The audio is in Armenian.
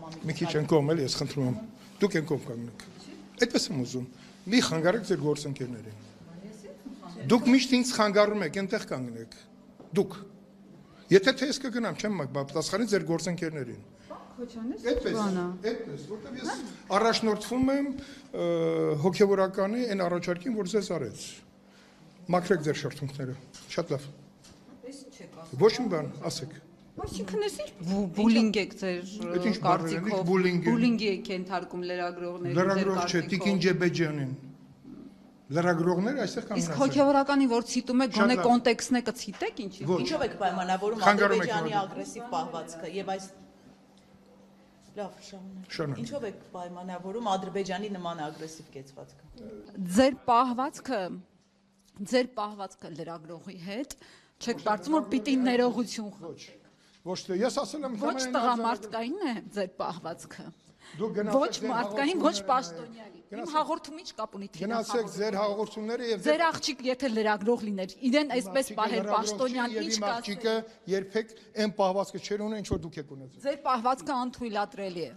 Մի քիչ են կողմ էլի, ես խնդրում եմ։ Դուք են կողմ կանգնեք։ Այդպես եմ ուզում։ Մի խանգարեք ձեր գործընկերներին։ Դուք միշտ ինձ խանգարում եք, այնտեղ կանգնեք։ Դուք։ Եթե թե ես կգնամ, չեմ պատասխանի ձեր գործընկերներին։ Այդպես, որտեղ ես առաջնորդվում եմ հոգևորականի այն առաջարկին, որ ձեզ արեց։ Մաքրեք ձեր շրթունքները։ Շատ լավ։ Ոչ մի բան, ասեք։ Այսինքն էս ինչ բուլինգ եք ձեր կարծիքով, բուլինգի եք ենթարկում լրագրողներին, լրագրող չէ, Տիկին Ջեբեջյանին։ Լրագրողները այստեղ կանգնած են։ Իսկ հոգևորականի որ ցիտում եք, գոնե կոնտեքստն է կցիտեք ինչի։ Ինչով եք պայմանավորում Ադրբեջանի ագրեսիվ պահվածքը եւ այս լավ շարունակ։ Ինչով եք պայմանավորում Ադրբեջանի նման ագրեսիվ կեցվածքը։ Ձեր պահվածքը լրագրողի հետ չեք կարծում որ պիտի ներողություն։ Ոչ թե ես ասել եմ ոչ տղամարդկային է ձեր պահվածքը։ Ոչ մարդկային, ոչ պաշտոնյայի։ Իմ հաղորդումից կապ ունի թիմը։ Գնացեք ձեր հաղորդումները եւ ձեր աղջիկ եթե լրագրող լիներ, իրեն այսպես պահեր պաշտոնյան ինչ կասի։ Աղջիկը երբեք այն պահվածքը չեր ունեն, ինչ որ դուք եք ունեցել։ Ձեր պահվածքը անթույլատրելի է։